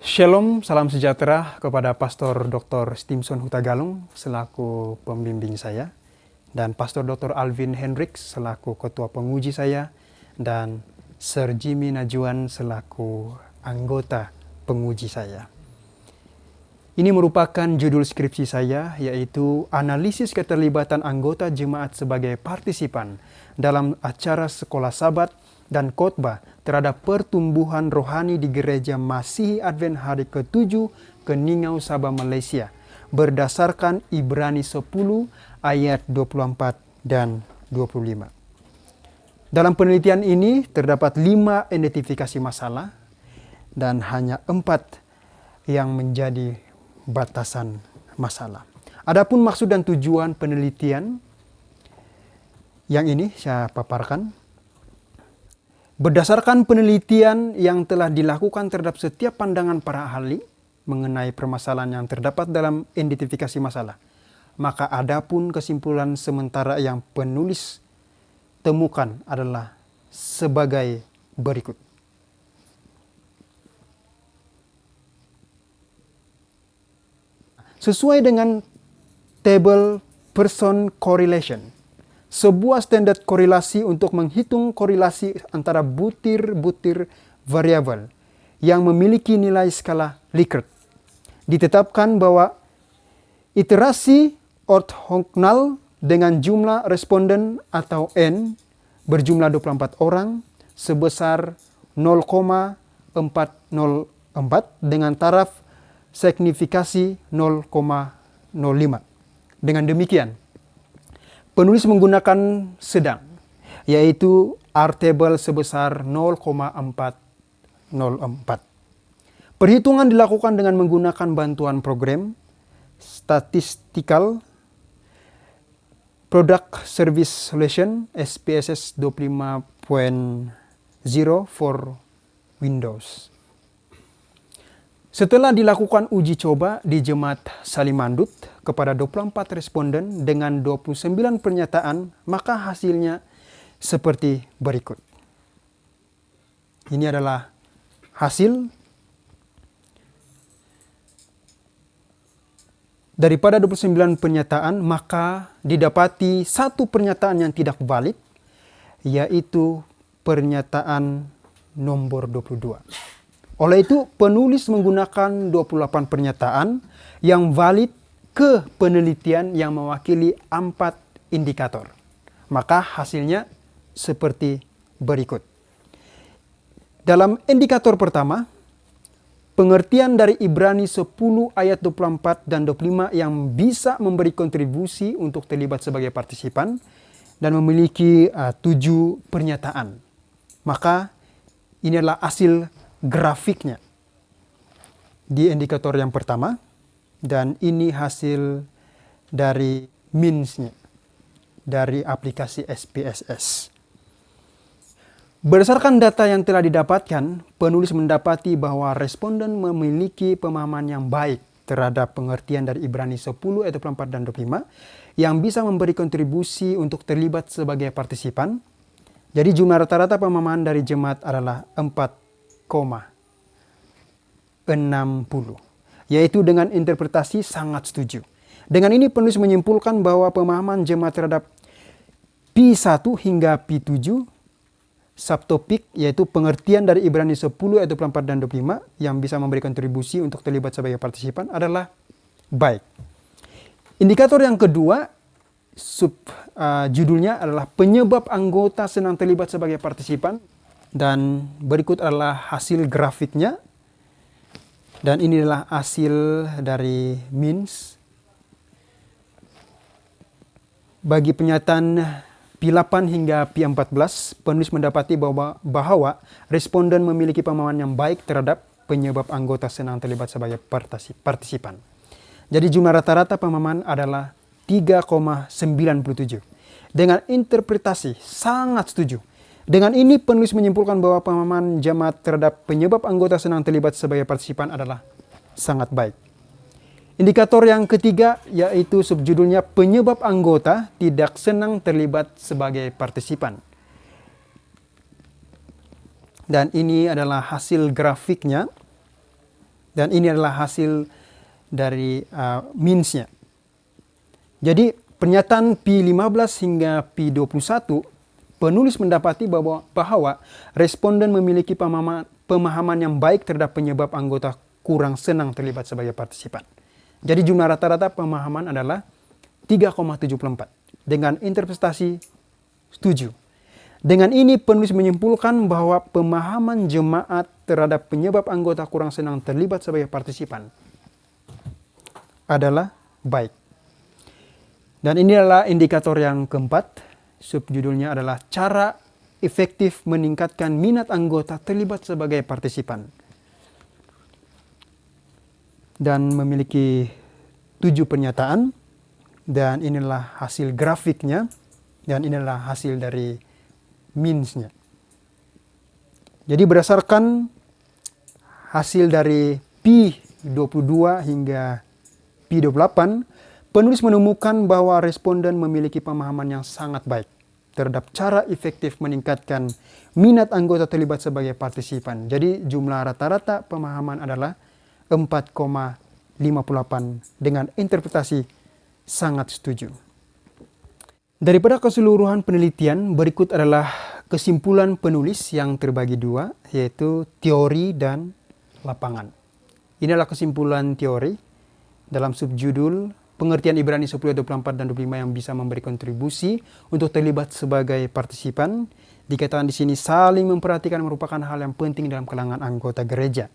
Shalom, salam sejahtera kepada Pastor Dr. Stimson Hutagalung selaku pembimbing saya, dan Pastor Dr. Alvin Hendricks selaku ketua penguji saya, dan Sir Jimmy Najuan selaku anggota penguji saya. Ini merupakan judul skripsi saya, yaitu Analisis Keterlibatan Anggota Jemaat sebagai Partisipan dalam Acara Sekolah Sabat dan Khotbah terhadap pertumbuhan rohani di Gereja Masihi Advent hari ke-7 Keningau, Sabah, Malaysia, berdasarkan Ibrani 10 ayat 24 dan 25. Dalam penelitian ini terdapat 5 identifikasi masalah dan hanya 4 yang menjadi batasan masalah. Adapun maksud dan tujuan penelitian yang ini saya paparkan. Berdasarkan penelitian yang telah dilakukan terhadap setiap pandangan para ahli mengenai permasalahan yang terdapat dalam identifikasi masalah, maka adapun kesimpulan sementara yang penulis temukan adalah sebagai berikut. Sesuai dengan table person correlation, sebuah standar korelasi untuk menghitung korelasi antara butir-butir variabel yang memiliki nilai skala Likert. Ditetapkan bahwa iterasi orthogonal dengan jumlah responden atau N berjumlah 24 orang sebesar 0,404 dengan taraf signifikasi 0,05. Dengan demikian, penulis menggunakan sedang, yaitu R-table sebesar 0,404. Perhitungan dilakukan dengan menggunakan bantuan program Statistical Product Service Solution SPSS 25.0 for Windows. Setelah dilakukan uji coba di Jemaat Salimandut kepada 24 responden dengan 29 pernyataan, maka hasilnya seperti berikut. Ini adalah hasil daripada 29 pernyataan, maka didapati satu pernyataan yang tidak valid, yaitu pernyataan nomor 22. Oleh itu, penulis menggunakan 28 pernyataan yang valid ke penelitian yang mewakili 4 indikator. Maka hasilnya seperti berikut. Dalam indikator pertama, pengertian dari Ibrani 10 ayat 24 dan 25 yang bisa memberi kontribusi untuk terlibat sebagai partisipan dan memiliki 7 pernyataan. Maka ini adalah hasil grafiknya di indikator yang pertama, dan ini hasil dari means-nya dari aplikasi SPSS. Berdasarkan data yang telah didapatkan, penulis mendapati bahwa responden memiliki pemahaman yang baik terhadap pengertian dari Ibrani 10 ayat 24 dan 25 yang bisa memberi kontribusi untuk terlibat sebagai partisipan. Jadi jumlah rata-rata pemahaman dari jemaat adalah 4,60, yaitu dengan interpretasi sangat setuju. Dengan ini penulis menyimpulkan bahwa pemahaman jemaat terhadap P1 hingga P7 subtopik, yaitu pengertian dari Ibrani 10 ayat 24 dan 25 yang bisa memberi kontribusi untuk terlibat sebagai partisipan adalah baik. Indikator yang kedua, judulnya adalah penyebab anggota senang terlibat sebagai partisipan, dan berikut adalah hasil grafiknya. Dan ini adalah hasil dari means. Bagi pernyataan P8 hingga P14, penulis mendapati bahwa responden memiliki pemahaman yang baik terhadap penyebab anggota senang terlibat sebagai partisipan. Jadi jumlah rata-rata pemahaman adalah 3,97. Dengan interpretasi sangat setuju. Dengan ini penulis menyimpulkan bahwa pemahaman jemaat terhadap penyebab anggota senang terlibat sebagai partisipan adalah sangat baik. Indikator yang ketiga, yaitu subjudulnya penyebab anggota tidak senang terlibat sebagai partisipan. Dan ini adalah hasil grafiknya. Dan ini adalah hasil dari means-nya. Jadi pernyataan P15 hingga P21, penulis mendapati bahwa responden memiliki pemahaman yang baik terhadap penyebab anggota kurang senang terlibat sebagai partisipan. Jadi jumlah rata-rata pemahaman adalah 3,74 dengan interpretasi setuju. Dengan ini penulis menyimpulkan bahwa pemahaman jemaat terhadap penyebab anggota kurang senang terlibat sebagai partisipan adalah baik. Dan ini adalah indikator yang keempat. Subjudulnya adalah cara efektif meningkatkan minat anggota terlibat sebagai partisipan. Dan memiliki 7 pernyataan. Dan inilah hasil grafiknya. Dan inilah hasil dari means-nya. Jadi berdasarkan hasil dari P22 hingga P28, penulis menemukan bahwa responden memiliki pemahaman yang sangat baik terhadap cara efektif meningkatkan minat anggota terlibat sebagai partisipan. Jadi jumlah rata-rata pemahaman adalah 4,58 dengan interpretasi sangat setuju. Daripada keseluruhan penelitian, berikut adalah kesimpulan penulis yang terbagi 2, yaitu teori dan lapangan. Ini adalah kesimpulan teori dalam subjudul pengertian Ibrani 10 ayat 24 dan 25 yang bisa memberi kontribusi untuk terlibat sebagai partisipan. Dikatakan di sini saling memperhatikan merupakan hal yang penting dalam kalangan anggota gereja.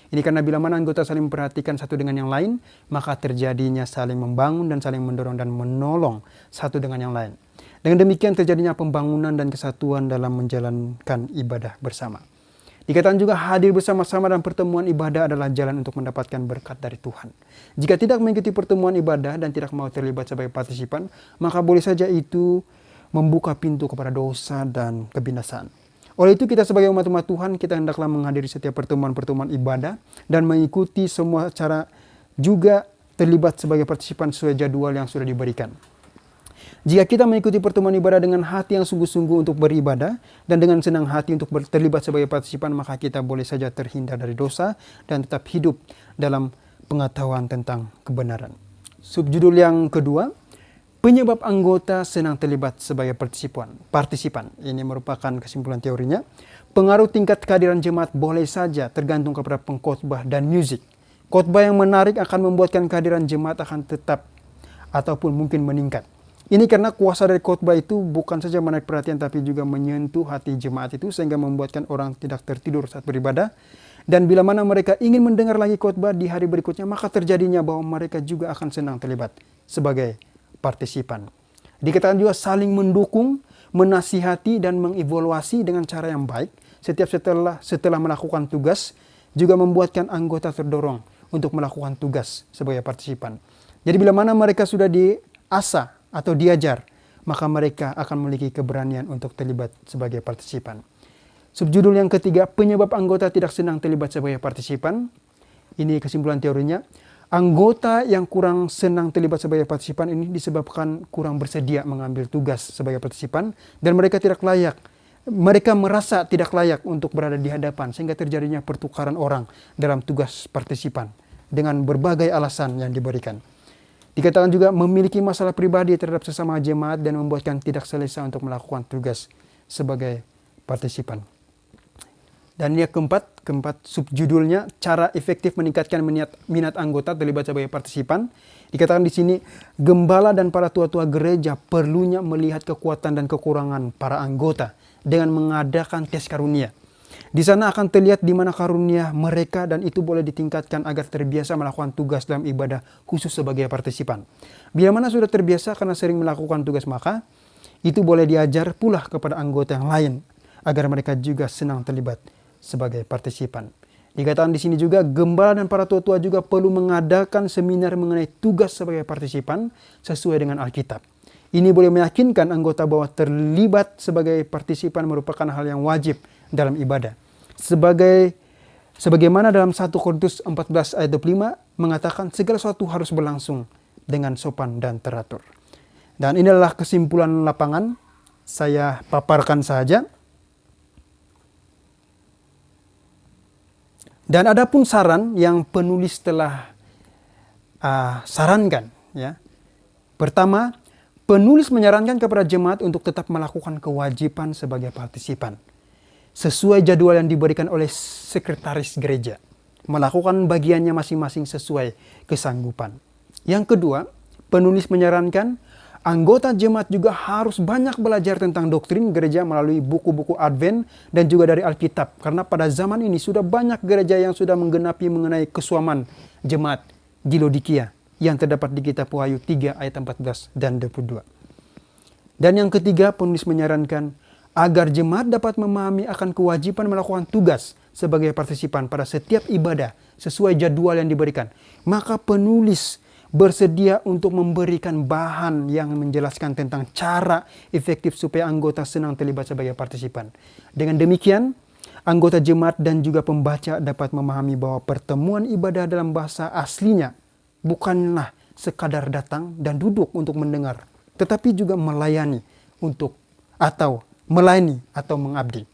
Ini karena bila mana anggota saling memperhatikan satu dengan yang lain, maka terjadinya saling membangun dan saling mendorong dan menolong satu dengan yang lain. Dengan demikian terjadinya pembangunan dan kesatuan dalam menjalankan ibadah bersama. Dikatakan juga hadir bersama-sama dalam pertemuan ibadah adalah jalan untuk mendapatkan berkat dari Tuhan. Jika tidak mengikuti pertemuan ibadah dan tidak mau terlibat sebagai partisipan, maka boleh saja itu membuka pintu kepada dosa dan kebinasaan. Oleh itu kita sebagai umat-umat Tuhan, kita hendaklah menghadiri setiap pertemuan-pertemuan ibadah dan mengikuti semua cara, juga terlibat sebagai partisipan sesuai jadwal yang sudah diberikan. Jika kita mengikuti pertemuan ibadah dengan hati yang sungguh-sungguh untuk beribadah dan dengan senang hati untuk terlibat sebagai partisipan, maka kita boleh saja terhindar dari dosa dan tetap hidup dalam pengetahuan tentang kebenaran. Subjudul yang kedua, penyebab anggota senang terlibat sebagai partisipan. Ini merupakan kesimpulan teorinya. Pengaruh tingkat kehadiran jemaat boleh saja tergantung kepada pengkhotbah dan musik. Khotbah yang menarik akan membuatkan kehadiran jemaat akan tetap ataupun mungkin meningkat. Ini karena kuasa dari khotbah itu bukan saja menarik perhatian tapi juga menyentuh hati jemaat itu sehingga membuatkan orang tidak tertidur saat beribadah. Dan bila mana mereka ingin mendengar lagi khotbah di hari berikutnya, maka terjadinya bahwa mereka juga akan senang terlibat sebagai partisipan. Dikatakan juga saling mendukung, menasihati dan mengevaluasi dengan cara yang baik setelah melakukan tugas, juga membuatkan anggota terdorong untuk melakukan tugas sebagai partisipan. Jadi bila mana mereka sudah diasah atau diajar, maka mereka akan memiliki keberanian untuk terlibat sebagai partisipan. Subjudul yang ketiga, penyebab anggota tidak senang terlibat sebagai partisipan. Ini kesimpulan teorinya. Anggota yang kurang senang terlibat sebagai partisipan ini disebabkan kurang bersedia mengambil tugas sebagai partisipan dan mereka tidak layak. Mereka merasa tidak layak untuk berada di hadapan sehingga terjadinya pertukaran orang dalam tugas partisipan dengan berbagai alasan yang diberikan. Dikatakan juga memiliki masalah pribadi terhadap sesama jemaat dan membuatkan tidak selesa untuk melakukan tugas sebagai partisipan. Dan yang keempat subjudulnya cara efektif meningkatkan minat anggota terlibat sebagai partisipan. Dikatakan di sini gembala dan para tua-tua gereja perlunya melihat kekuatan dan kekurangan para anggota dengan mengadakan tes karunia. Di sana akan terlihat di mana karunia mereka dan itu boleh ditingkatkan agar terbiasa melakukan tugas dalam ibadah khusus sebagai partisipan. Bila mana sudah terbiasa karena sering melakukan tugas, maka itu boleh diajar pula kepada anggota yang lain agar mereka juga senang terlibat sebagai partisipan. Dikatakan di sini juga gembala dan para tua-tua juga perlu mengadakan seminar mengenai tugas sebagai partisipan sesuai dengan Alkitab. Ini boleh meyakinkan anggota bahwa terlibat sebagai partisipan merupakan hal yang wajib dalam ibadah. Sebagaimana dalam 1 Korintus 14 ayat 25 mengatakan segala sesuatu harus berlangsung dengan sopan dan teratur. Dan inilah kesimpulan lapangan. Saya paparkan saja. Dan ada pun saran yang penulis telah sarankan. Ya. Pertama, penulis menyarankan kepada jemaat untuk tetap melakukan kewajiban sebagai partisipan sesuai jadwal yang diberikan oleh sekretaris gereja, melakukan bagiannya masing-masing sesuai kesanggupan. Yang kedua, penulis menyarankan anggota jemaat juga harus banyak belajar tentang doktrin gereja melalui buku-buku Advent dan juga dari Alkitab, karena pada zaman ini sudah banyak gereja yang sudah menggenapi mengenai kesuaman jemaat di Laodikia yang terdapat di kitab Wahyu 3 ayat 14 dan 22. Dan yang ketiga, penulis menyarankan agar jemaat dapat memahami akan kewajiban melakukan tugas sebagai partisipan pada setiap ibadah sesuai jadwal yang diberikan. Maka penulis bersedia untuk memberikan bahan yang menjelaskan tentang cara efektif supaya anggota senang terlibat sebagai partisipan. Dengan demikian, anggota jemaat dan juga pembaca dapat memahami bahwa pertemuan ibadah dalam bahasa aslinya bukanlah sekadar datang dan duduk untuk mendengar, tetapi juga melayani atau mengabdi.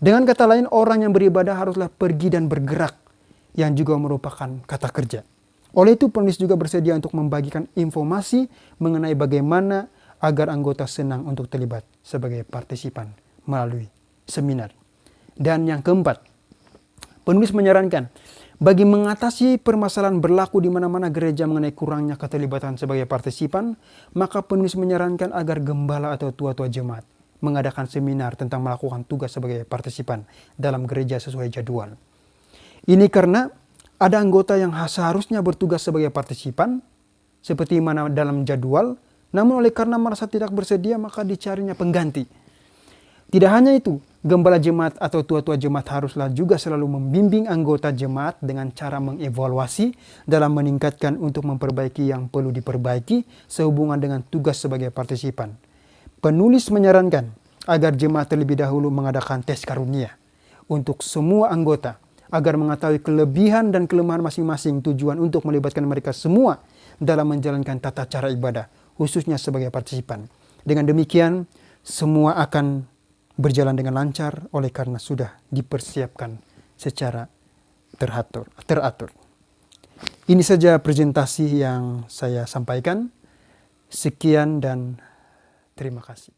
Dengan kata lain, orang yang beribadah haruslah pergi dan bergerak, yang juga merupakan kata kerja. Oleh itu, penulis juga bersedia untuk membagikan informasi mengenai bagaimana agar anggota senang untuk terlibat sebagai partisipan melalui seminar. Dan yang keempat, penulis menyarankan bagi mengatasi permasalahan berlaku di mana-mana gereja mengenai kurangnya keterlibatan sebagai partisipan, maka penulis menyarankan agar gembala atau tua-tua jemaat mengadakan seminar tentang melakukan tugas sebagai partisipan dalam gereja sesuai jadwal. Ini karena ada anggota yang seharusnya bertugas sebagai partisipan seperti mana dalam jadwal, namun oleh karena merasa tidak bersedia maka dicarinya pengganti. Tidak hanya itu, gembala jemaat atau tua-tua jemaat haruslah juga selalu membimbing anggota jemaat dengan cara mengevaluasi dalam meningkatkan untuk memperbaiki yang perlu diperbaiki sehubungan dengan tugas sebagai partisipan. Penulis menyarankan agar jemaat terlebih dahulu mengadakan tes karunia untuk semua anggota agar mengetahui kelebihan dan kelemahan masing-masing, tujuan untuk melibatkan mereka semua dalam menjalankan tata cara ibadah, khususnya sebagai partisipan. Dengan demikian, semua akan berjalan dengan lancar oleh karena sudah dipersiapkan secara teratur. Ini saja presentasi yang saya sampaikan. Sekian dan terima kasih.